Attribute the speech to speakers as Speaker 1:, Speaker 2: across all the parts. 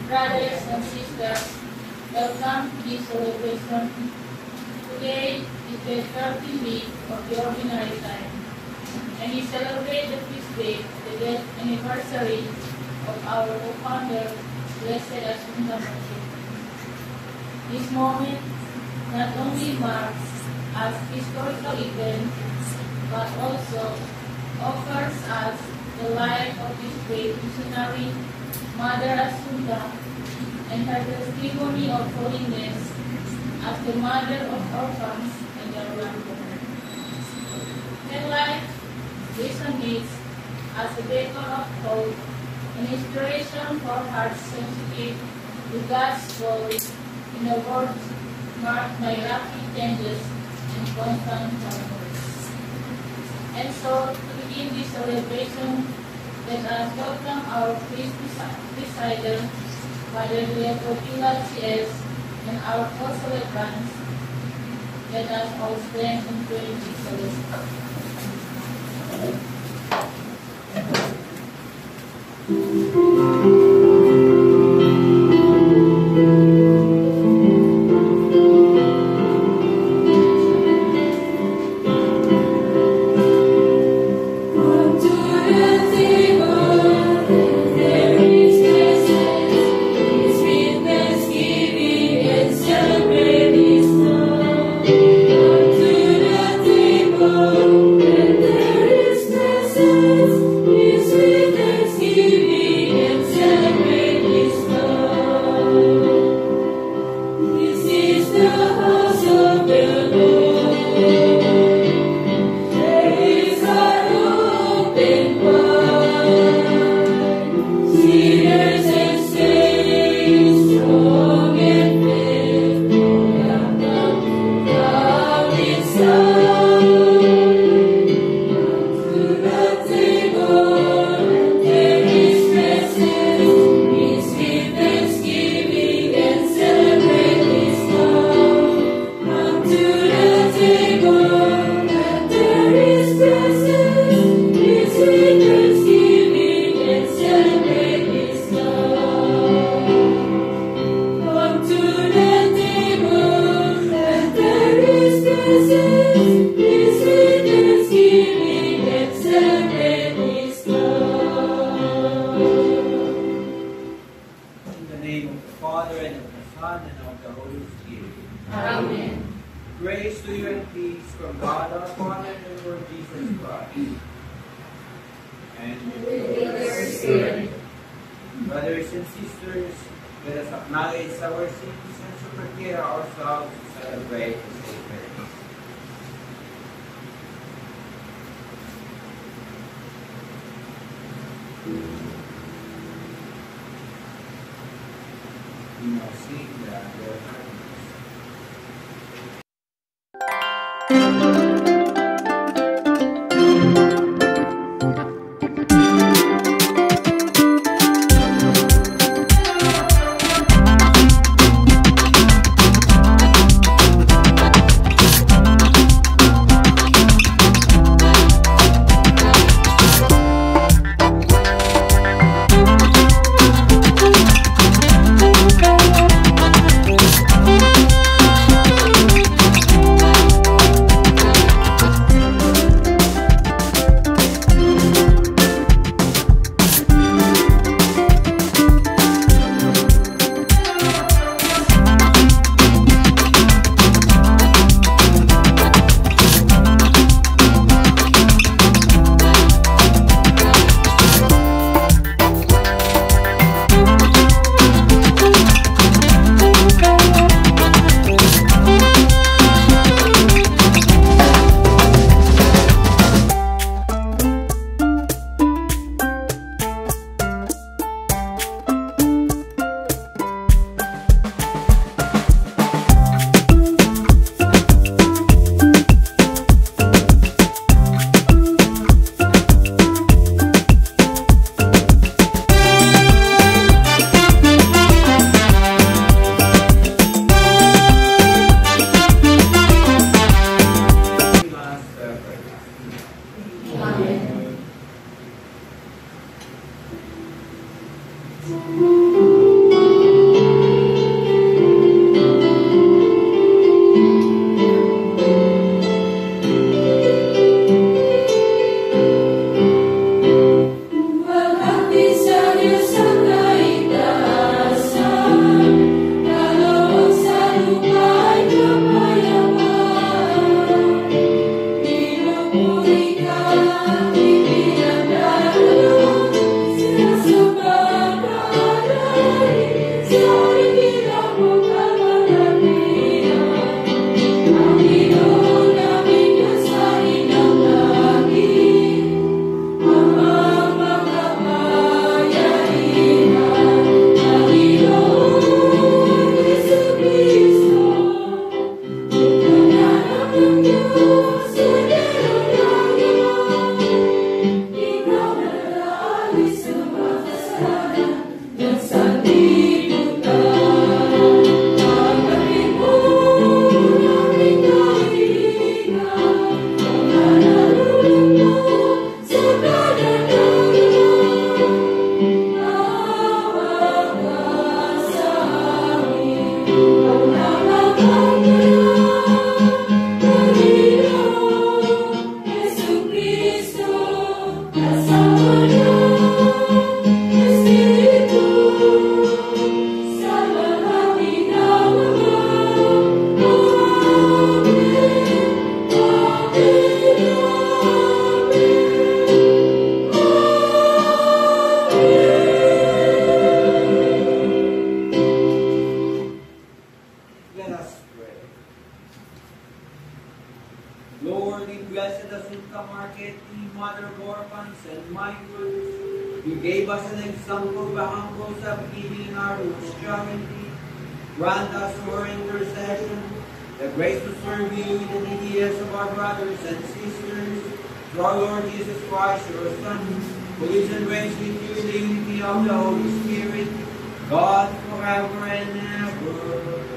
Speaker 1: Brothers and sisters, welcome to this celebration. Today is the 13th week of the ordinary time, and we celebrate the feast day, the death anniversary of our founder, Blessed Assunta Martir. This moment not only marks as historical event, but also offers us the life of this great missionary, Mother Assunta, and her testimony of holiness as the mother of orphans and their grandmother. Her life resonates as a beacon of hope and inspiration for hearts sensitive to God's voice in a world marked by rapid changes and constant turmoil. And so, to begin this celebration, let us welcome our priest presider, Father Leopoldina C.S., and our co-celebrants. Let us all stand and pray this celebration.
Speaker 2: Brothers and sisters, let us acknowledge our sins and to prepare ourselves to celebrate the sacred. We now sing the Lord Harmonies. humble sa pagiging our charity. Grant us for intercession the grace to serve you in the neediest of our brothers and sisters. Through our Lord Jesus Christ, your Son, who lives and reigns with you in the unity of the Holy Spirit, God forever and ever.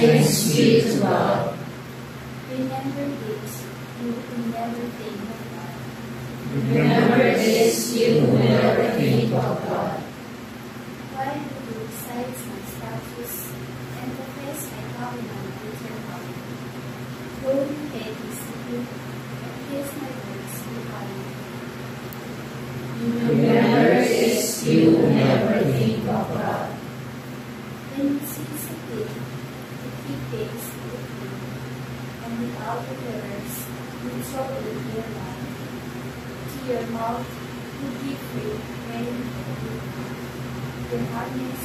Speaker 3: Thanks be to God.
Speaker 4: Remember this, you will never think of God.
Speaker 3: Remember this, you will never think of God.
Speaker 4: Why do you recite my statutes and profess my covenant with your mouth? Though you hate this secret, and kiss my words behind.
Speaker 3: Remember this, you will never think of God.
Speaker 4: When you cease a day, to keep days with me, and without the errors, you trouble your life. To your mouth, you give free rain for you. Your hardness,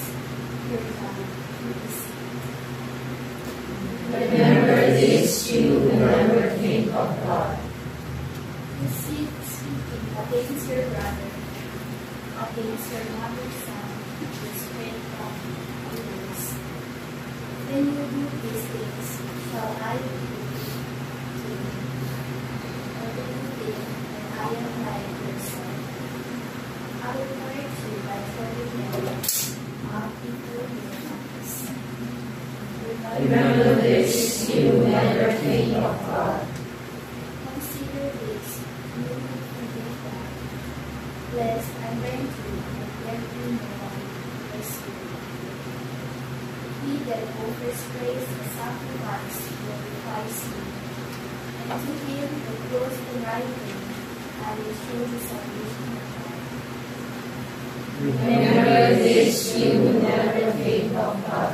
Speaker 4: your tongue, you deceive.
Speaker 3: Remember this, you will never think of God.
Speaker 4: You seek speaking against your brother, against your mother's son, your straight from yours. When you do these things, shall I be with you to you? Or when you think that I am like your son, I will correct you by turning them up before your eyes.
Speaker 3: Remember this, you will never think of God.
Speaker 4: Consider this, you will forget that, lest I rent you and let you no one pursue. He that offers praise and sacrifice glorifies me, and to him that goes the right way, I will show the salvation of God.
Speaker 3: Remember this, you will never think of God.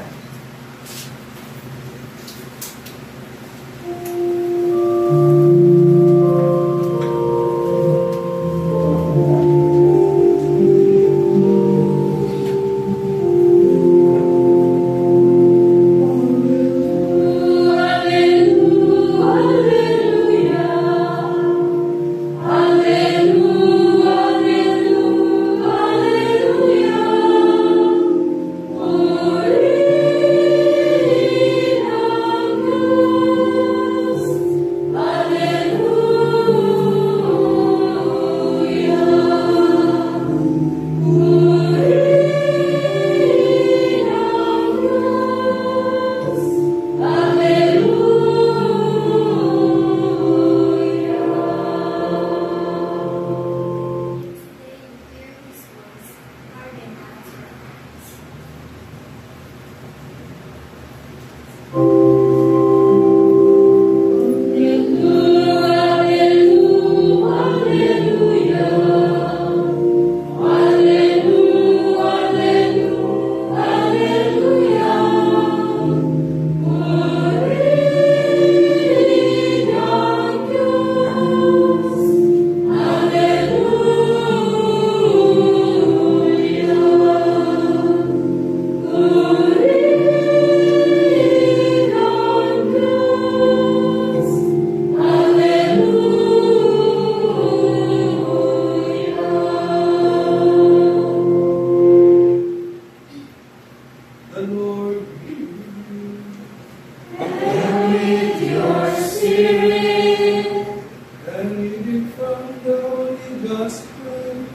Speaker 5: Gospel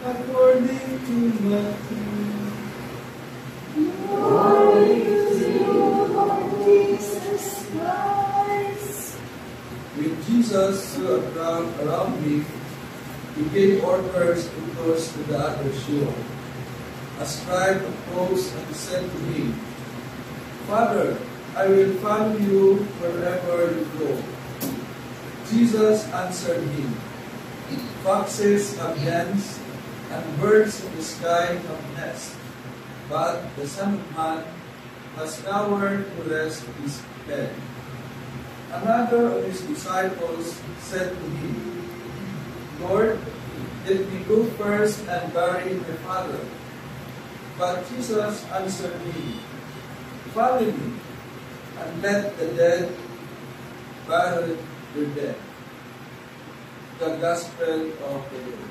Speaker 5: according to Matthew.
Speaker 3: Glory to you, Lord Jesus Christ.
Speaker 5: With Jesus saw a crowd around him, he gave orders to cross to the other shore. A scribe approached and said to him, Father, I will follow you wherever you go. Jesus answered him, Foxes have dens, and birds of the sky have nests, but the Son of Man has nowhere to rest his head. Another of his disciples said to him, Lord, let me go first and bury my father. But Jesus answered him, Follow me, and let the dead bury their dead. The Gospel of the Lord.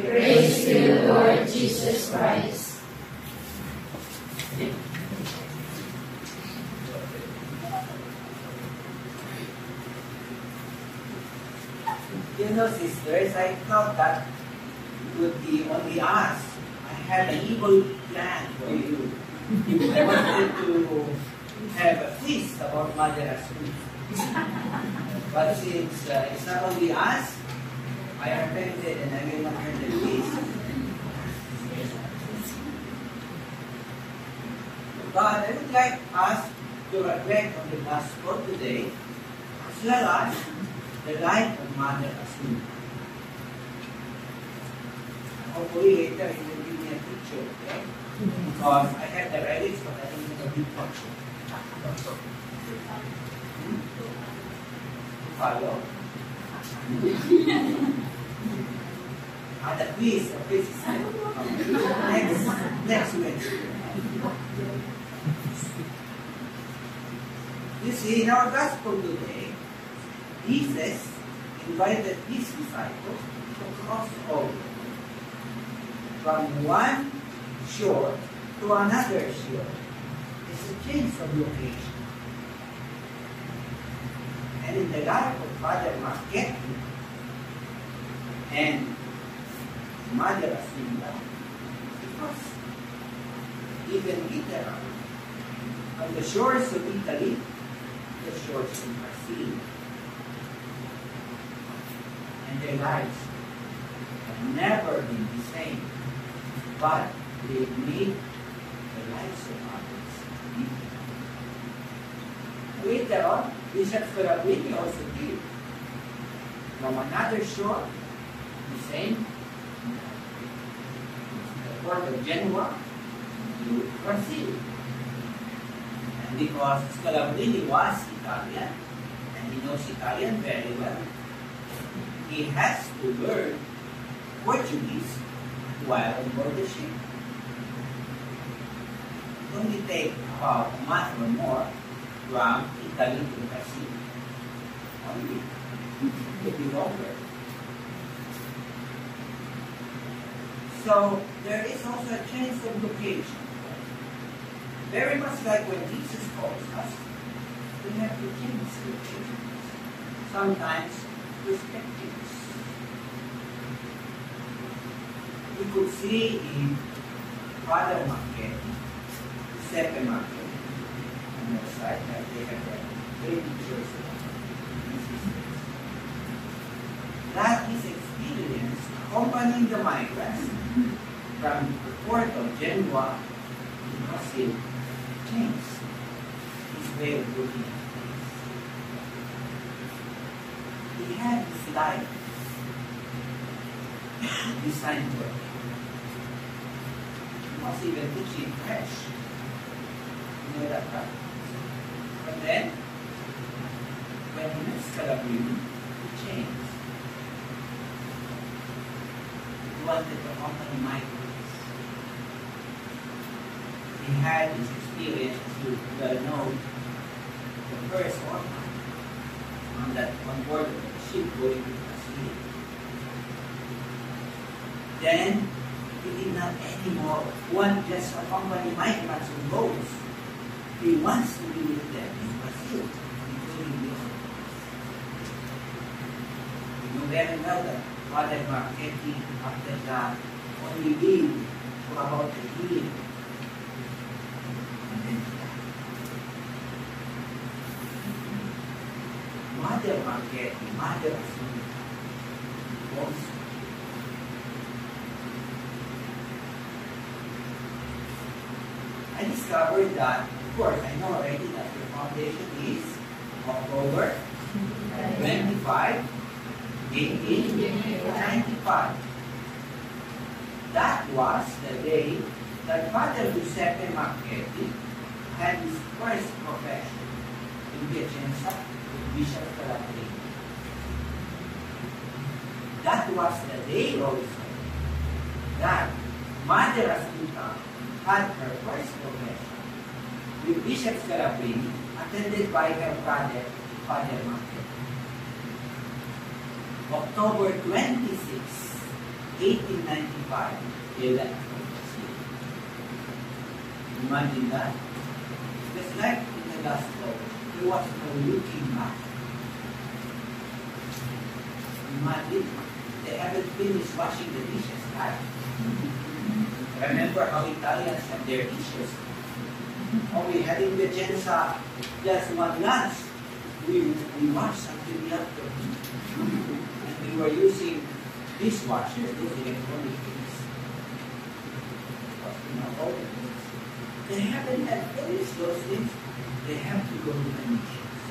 Speaker 3: Praise to you, Lord Jesus Christ.
Speaker 2: You know, sisters, I thought that it would be only us. I had an evil plan for you. I wanted to have a feast about Mother Asuni. But since it's not only us, I am offended and I will not have the feast. But I would like us to reflect on the Gospel today, as well as the life of Mother Asuni. Hopefully later he will give me a picture, okay? Because I have the relics, but I don't have a big picture. Follow? The quiz is next Wednesday. You see, in our Gospel today, Jesus invited his disciples to cross over from one shore to another shore. It's a change of location. And in the life of Father Marquette and Mother Asinda, it was even literal. On the shores of Italy, the shores of Brazil, and their lives have never been the same, but they made the lives of others. Later on, Bishop Ferrabini also did. From another shore, the same, the port of Genoa to Brazil. And because Scalabrini was Italian, and he knows Italian very well, he has to learn Portuguese while on board the ship. It only takes about a month or more from Italy to Brazil. Only. Maybe longer. So there is also a change of location. Very much like when Jesus calls us, we have to change locations. Sometimes perspectives. We could see in Father Marquette, Giuseppe Marquette, on their side, that they have a great pictures of that is experience accompanying the migrants from the port of Genoa to Brazil changed his way of looking at things. He had his life designed for it. He was even teaching French. You know that, right? But then, when he met Scalabrini, he changed. He wanted to accompany migrants. He had his experience, as you well know, the first one on board of the ship going to Brazil. Then he did not anymore want just to accompany migrants on boats. He wants to be with them in Brazil, including the others. You know very well that Father Marchetti after that only lived for about a year. And then he died. Mother Marchetti, Mother Assunta, also. I discovered that, of course, I know already that your foundation is October 25, 1895. That was the day that Father Giuseppe Marchetti had his first profession in Piacenza with Bishop Calabrini. That was the day also that Mother Assunta had her first profession with Bishop Calabrini, attended by her brother, Father Marchetti. October 26, 1895, they left from the city. Imagine that. Just like in the gospel, there was no looking back. Imagine, they haven't finished washing the dishes, right? Remember how Italians have their dishes? Oh, we had in Vicenza just one lunch. We washed until the afternoon. And we were using dishwashers, those electronic things. All the things. They haven't had finished those things. They have to go to the missions.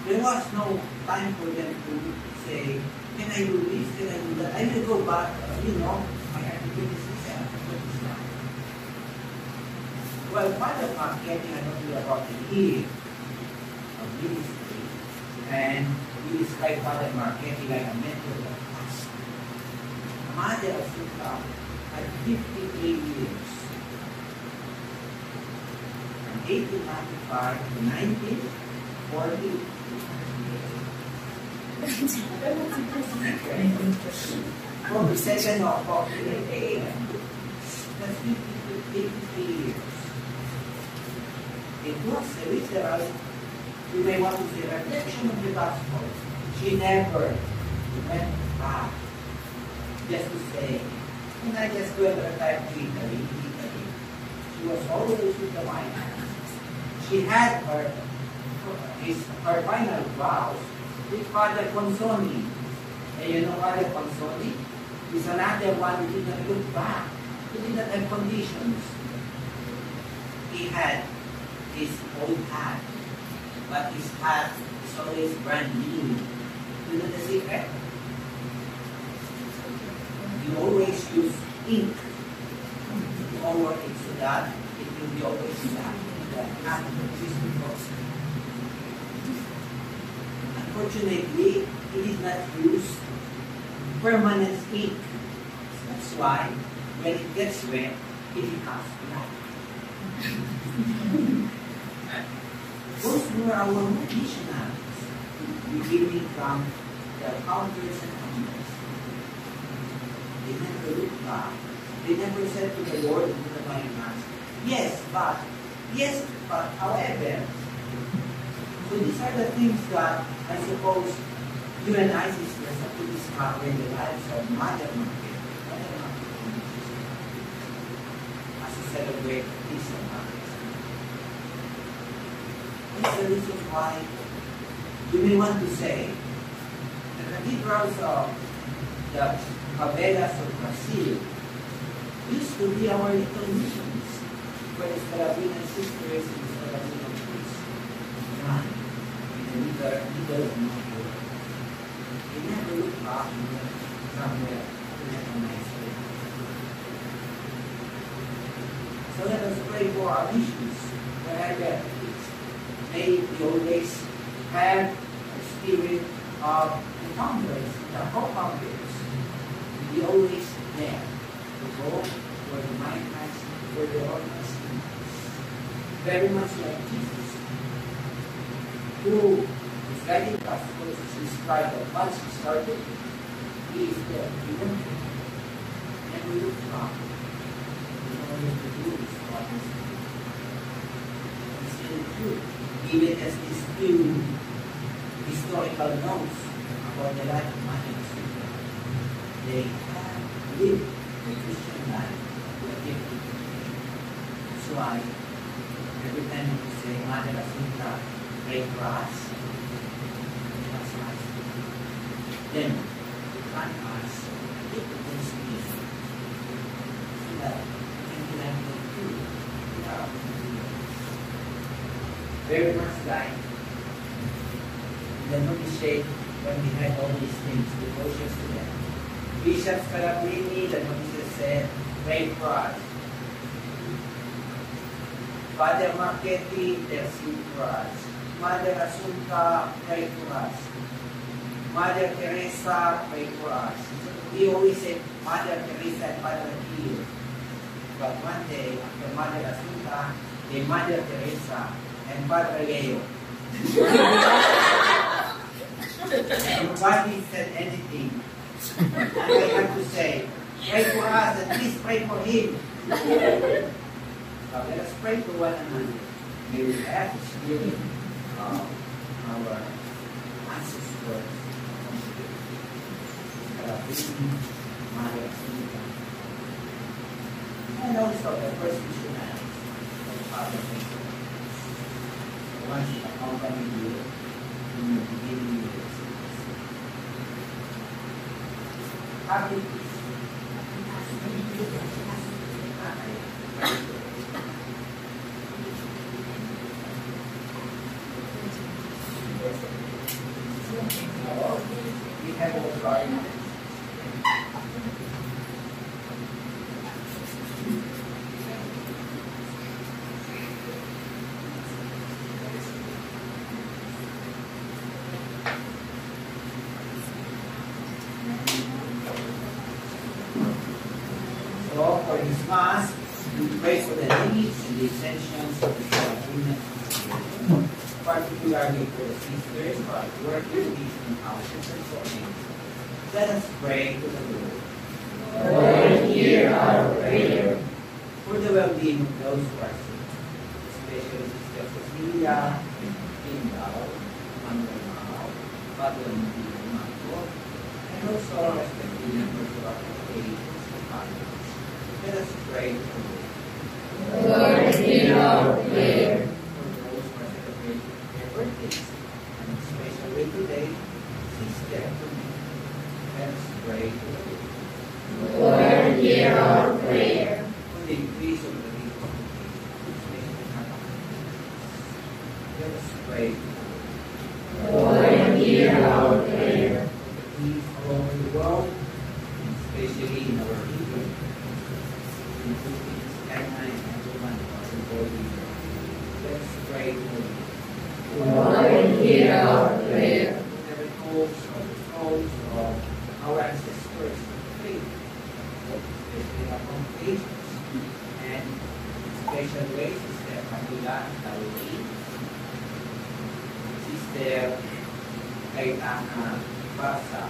Speaker 2: There was no time for them to say, can I do this? Can I do that? I will go back, I have to finish this. Well, Father Marchetti had only about a year of ministry, and we describe Father Marchetti like a mentor of us. Mother Assunta had 53 years, from 1895 to 1948. For the second of October, that's 53 years. It was a literal, you may want to say, reflection of the gospel. She never went back just to say, can I just go and retire to Italy? She was always with the wine. She had her final vows with Father Consoni. And you know Father Consoni? He's another one who did not look back. He did not have conditions. He had his old hat, but his hat is always brand new. You know the secret? You always use ink to over it so that it will be always black. Unfortunately, he did not use permanent ink. That's why when it gets wet, it becomes black. Those were our missionaries, beginning from the founders and founders. They never looked back. They never said to the Lord and to the Divine Master, yes, but, however. So these are the things that I suppose you and I, sisters, have to discover in the lives of Mother Marchetti. As we celebrate this Mass. That's the reason why you may want to say the cathedrals of the favelas of Brazil used to be our little missions where the Scalabrian sisters and the Scalabrian priests run in the middle of nowhere. They never look back somewhere to recognize it. So let us pray for our missions wherever it is. May we always have a spirit of the founders, the co-founders, to be always there to go where the mind has, where the Lord has been. Very much like Jesus, who is guiding us towards his described that once he started, he is there. He went there. And we look back. In order to do this what is still true. Even as these few historical notes about the life of Mother Assunta they can live the Christian life with dignity. That's why every time you say, Mother Asunta, pray for us, that's why. Then, you can ask, if it is easy, so that you can be like the two without very much like the novitiate when we had all these things, devotions to them. Bishop Scalabrini, the novitiate said, pray for us. Father Marchetti, intercede for us. Mother Asunta, pray for us. Mother Teresa, pray for us. We always say Mother Teresa and Father Pio. But one day, after Mother Asunta, came Mother Teresa and Father Leo. Nobody said anything. And I had to say, pray for us, at least pray for him. So let us pray for one another. May we have the spirit of our ancestors. And also the first missionaries of Father Francis, the ones that accompanied you in the beginning of the service. Happy peace. We have also arguments. So for this Mass, we pray for the needs and the intentions of the agreement, particularly for the sisters who are working in houses and sources. Let us pray to the Lord.
Speaker 3: Lord, hear our prayer.
Speaker 2: For the well-being of those who are sick, especially Sister Cecilia, Indao, Manuel Mao, Father Miguel, and also our respective members of our congregations and families. Let us pray to the Lord.
Speaker 3: Lord, hear our prayer.
Speaker 2: For those who are celebrating their birthdays, and especially today, Sister Anthony. Let us pray to the Lord.
Speaker 3: Lord, hear our prayer.
Speaker 2: For the increase of the gift of the faith, especially Catholics. Let us pray to the Lord.
Speaker 3: Lord, hear our prayer.
Speaker 2: Peace all over the world, and especially in our region, including China and everyone who are involved in it. Let us pray to the Lord.
Speaker 3: Lord, hear our prayer.
Speaker 2: The repose of the souls of our ancestors of faith, especially our congregations, and special ways, Sister Camila Tauri, Sister Gaetana Basa,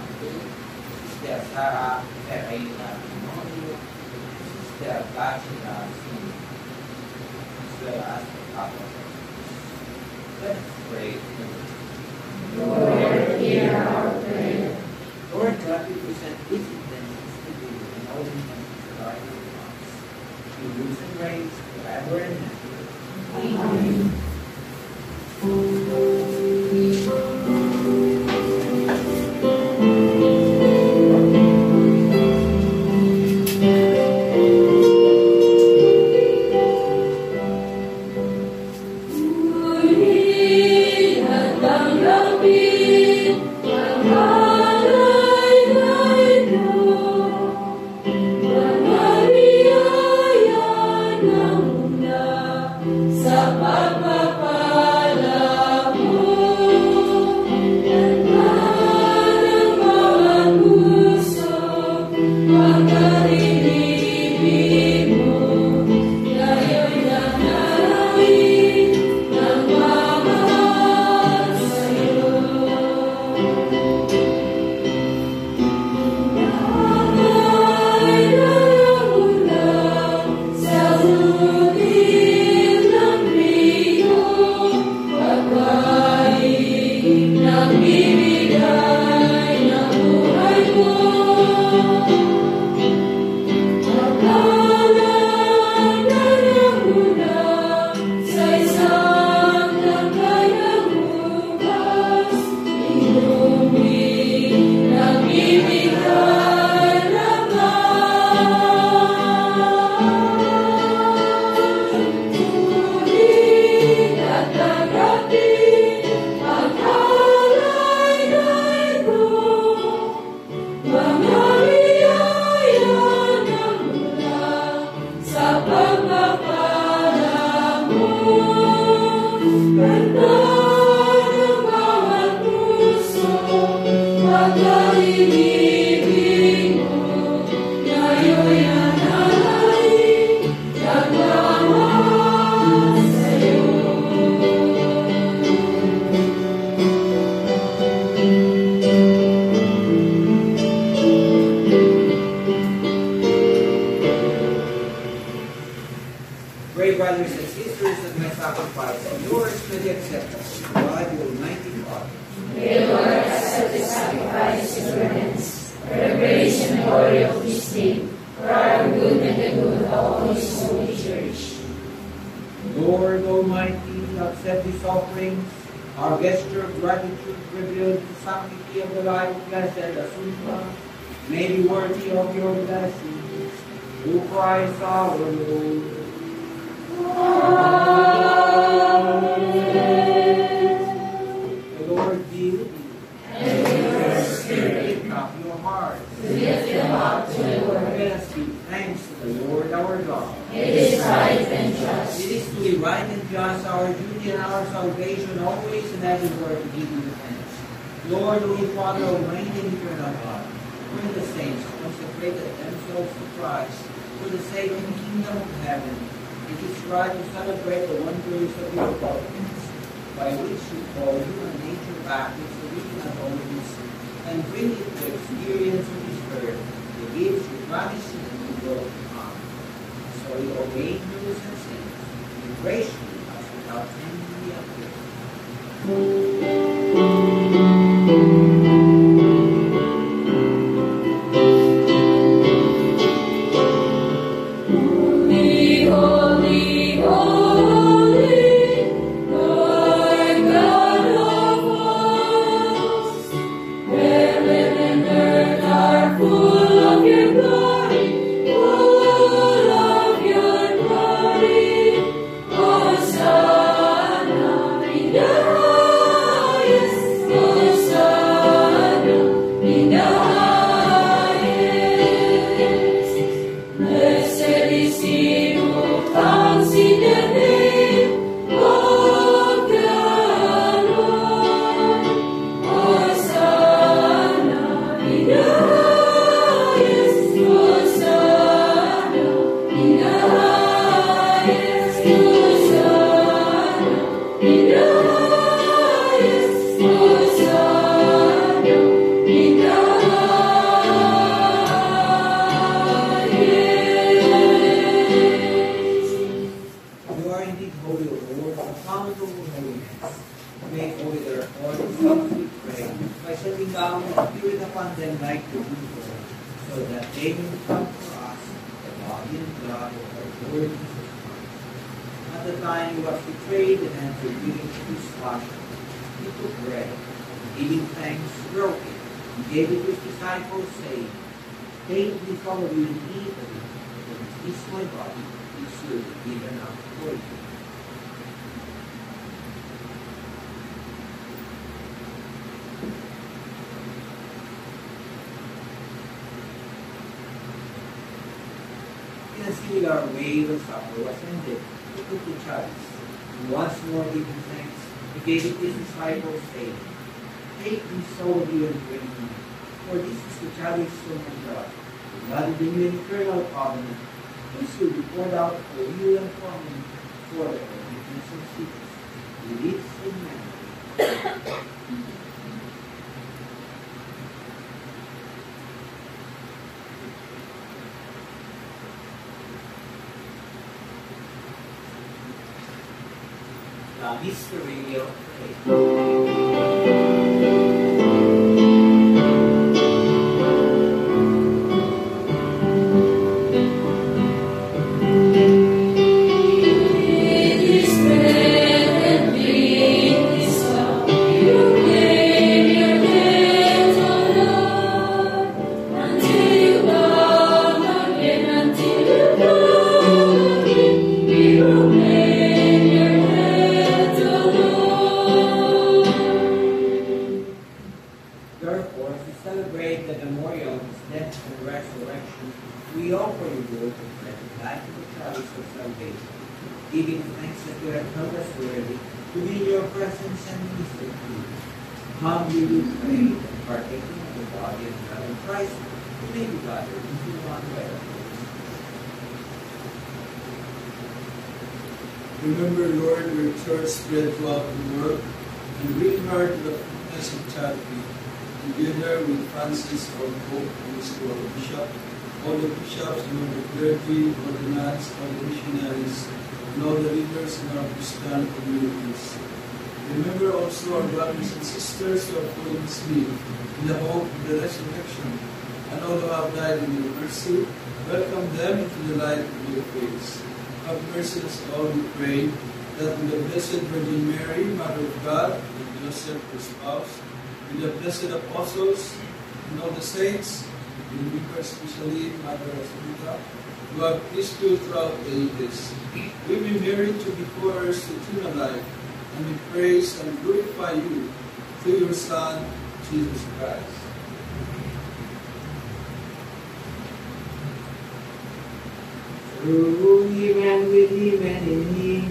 Speaker 2: Sister Sarah Ferreira Pinorio, Sister Gachila Singh, as well as the Papa. Let us pray to the Lord.
Speaker 3: Lord, hear our prayer.
Speaker 2: Lord God, we present these intentions to you and all intentions that are in our hearts. You use and reign forever and ever. Amen.
Speaker 3: Sa pagpapalagay
Speaker 2: sacrifice of yours to the acceptance of God, the Almighty Father.
Speaker 3: May the Lord accept the sacrifice of your hands, for the praise and glory of his name, for our good and the good of all his holy church.
Speaker 2: Lord Almighty, accept these offerings, our gesture of gratitude revealed the sanctity of the life of Blessed Asunta, may be worthy of your blessings. Through Christ our Lord. The Lord be with you.
Speaker 3: And with your spirit,
Speaker 2: Lift up your hearts.
Speaker 3: lift them up to the Lord.
Speaker 2: Let us give thanks to the Lord our God.
Speaker 3: It is right and just.
Speaker 2: It is truly right and just, our duty and our salvation, always and everywhere to give you thanks. Lord, Holy Father, Almighty and eternal God, when the saints consecrated themselves to Christ for the sake of the kingdom of heaven, it is right to celebrate the wonders of your providence, by which you call human nature back to its original holiness, and bring it to experience of his birth, the gifts you promised in the world to come. So we obey angels and saints, and grace you as without envy and fear.
Speaker 3: Holy, holy, holy, Lord God of hosts, heaven and earth are full of your glory, full of your glory. Hosanna in the highest, Hosanna in the highest. Blessed is he who comes in the name of the Lord. Hosanna in the highest, Hosanna in the highest, Hosanna in the highest, Hosanna in the
Speaker 2: You are indeed holy, O Lord, uncountable holiness. Make holy therefore themselves, we pray, by sending down the Spirit upon them like the dew, so that they may become for us the body and blood of our Lord Jesus Christ. At the time he was betrayed and after giving his passion, he took bread, and giving thanks, broke it, and gave it to his disciples, saying, Take this, all of you, and eat of it, for this is my body, which will be given up for you. In a similar way, when supper was ended, he took the chalice, and once more giving thanks, he gave it to his disciples, saying, Take this, all of you, and drink it, for this is the chalice of my blood, the blood of the new and eternal covenant, which will be poured out for you and for me, for the forgiveness of sins. Do this in memory. The mystery of faith.
Speaker 3: It is bread and drink is cup. You claim your hands, O Lord, until you come again, until you come again. We proclaim your hands, O Lord.
Speaker 2: Therefore, to celebrate the memorial of his death and resurrection, we offer you, Lord, the bread and life of the chalice of salvation, giving thanks that you have held us worthy to be in your presence and minister to you. Humbly we pray that partaking of the body and blood of Christ, we may be gathered into one by the Holy Spirit.
Speaker 5: Remember, Lord, your church spread throughout the world, and bring her to the fullness of charity, together with Francis, our Pope, and his Lord Bishop, all the bishops and all the clergy, all the nuns, all the missionaries, and all the leaders in our Christian communities. Remember also our brothers and sisters who are following sleep in the hope of the resurrection, and all who have died in your mercy. Welcome them into the light of your face. Have mercy on us all, we pray, that with the Blessed Virgin Mary, Mother of God, and Joseph, her spouse, with the blessed apostles, and all the saints, and we especially Mother Assunta, who have pleased you throughout the ages, we be married to be co-heirs to eternal life, and we praise and glorify you through your Son, Jesus Christ.
Speaker 2: Through him and with him and in him,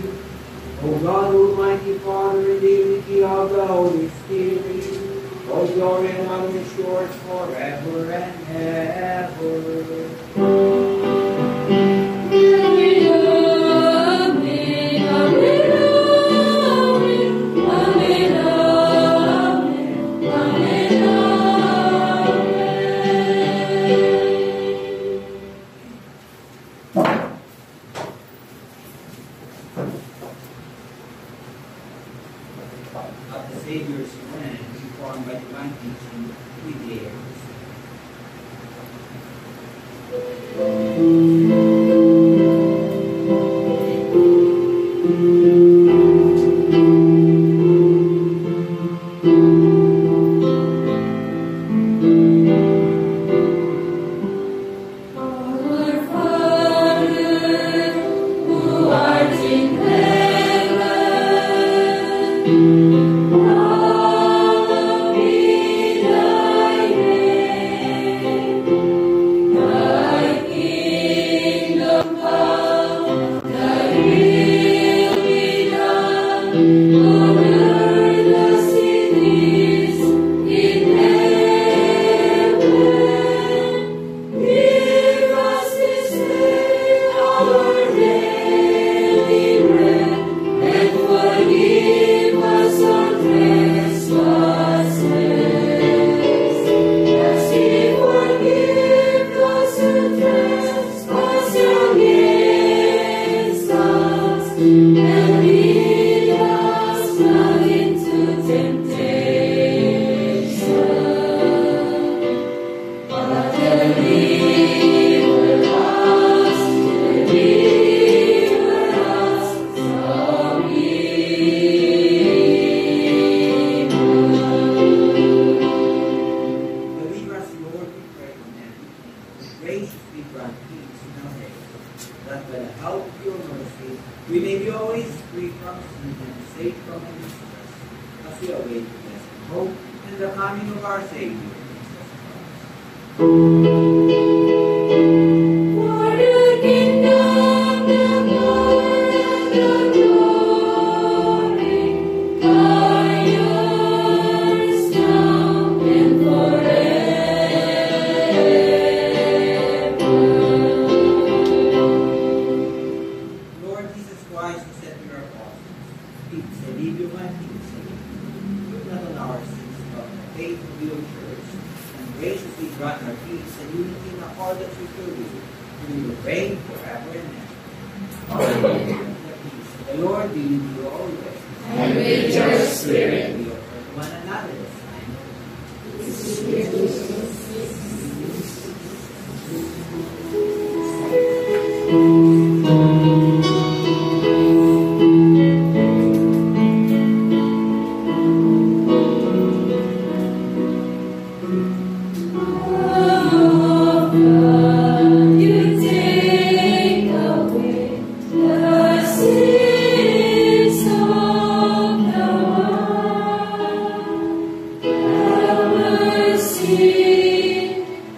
Speaker 2: O God, Almighty Father, in the unity of the Holy Spirit, all glory and honor is yours forever and ever.
Speaker 6: Of the Savior's plan, informed by divine teaching, we dare.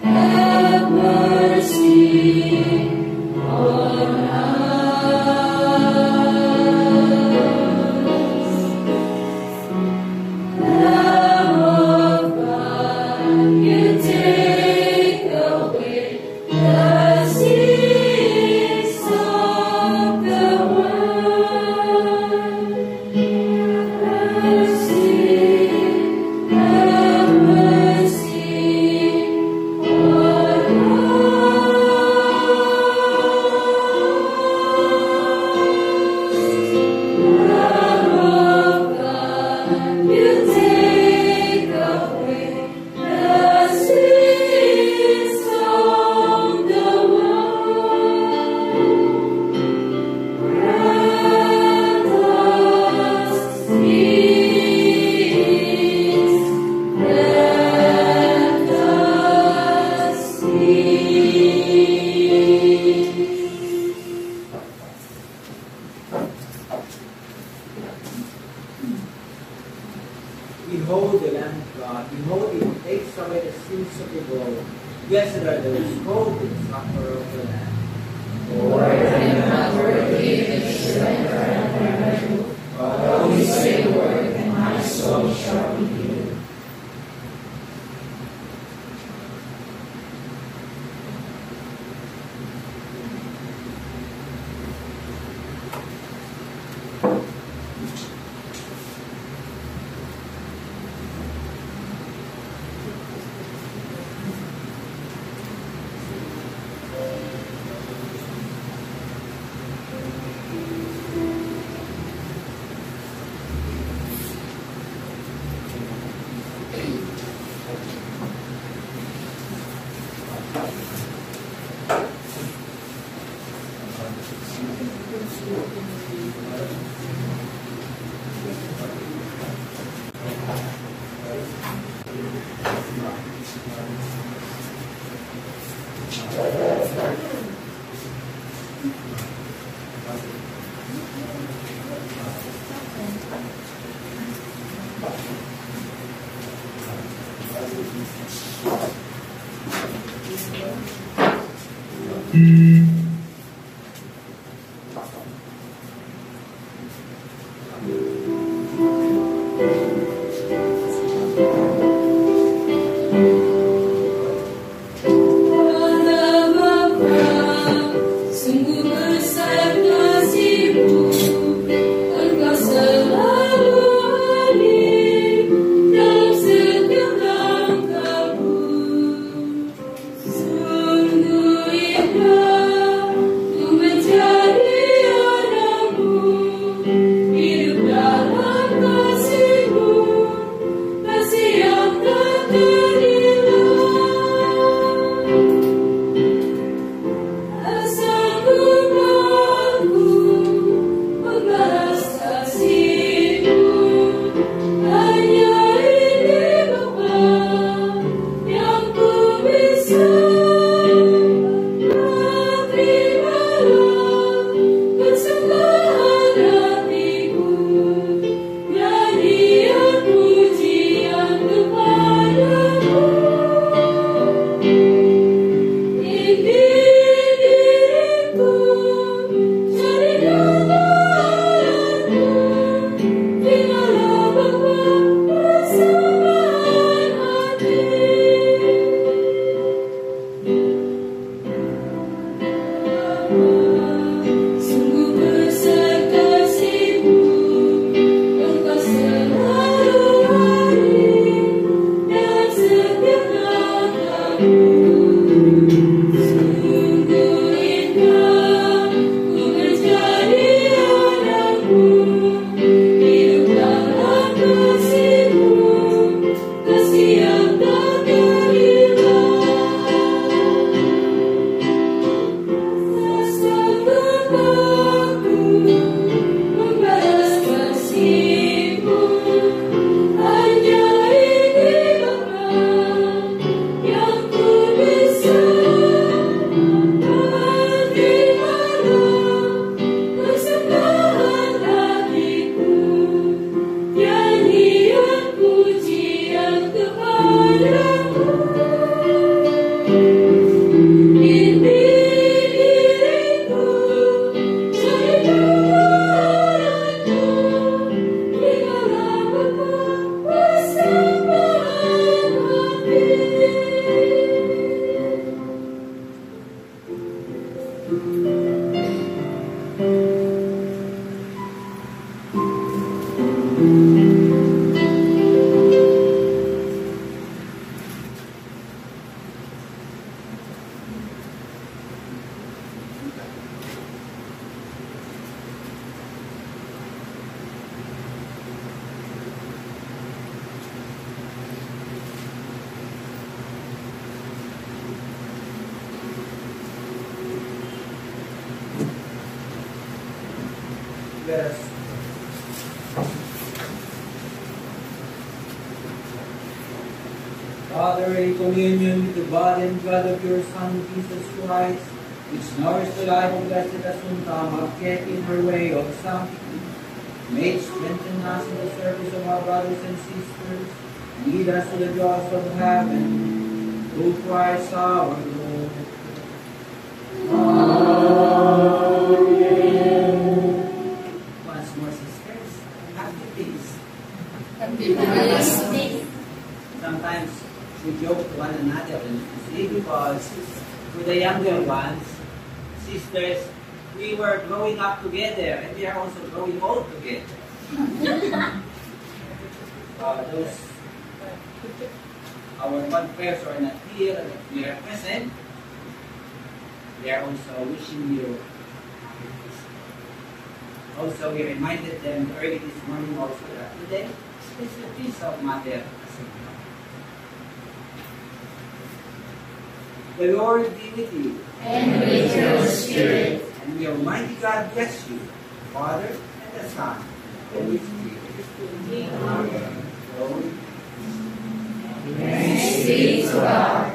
Speaker 3: Have mercy on us.
Speaker 2: Behold the Lamb of God. Behold, He takes away the sins of the world. Blessed are those who suffer of the Lamb.
Speaker 3: Lord, I am not worthy that you should enter under my roof, but only say a word, and my soul shall be healed.
Speaker 2: Yes. Father, in communion with the body and blood of your Son, Jesus Christ, which nourished the life of Blessed Assunta, have kept in her way of sanctity. May it strengthen us in the service of our brothers and sisters, and lead us to the joys of heaven, through Christ our Lord. Once more, sisters, happy peace. Sometimes we joke to one another and see, because with the younger ones, sisters, we were growing up together and we are also growing old together. Those our confreres who are not here and we are present, we are also wishing you happy Christmas. Also, we reminded them early this morning also that today is the feast of Mother Assunta. The Lord be with you.
Speaker 3: And with your spirit.
Speaker 2: And may Almighty God bless you, the Father, and the Son, and the Holy Spirit. Amen.
Speaker 3: Thanks be to God.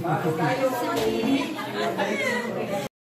Speaker 2: Bago tayo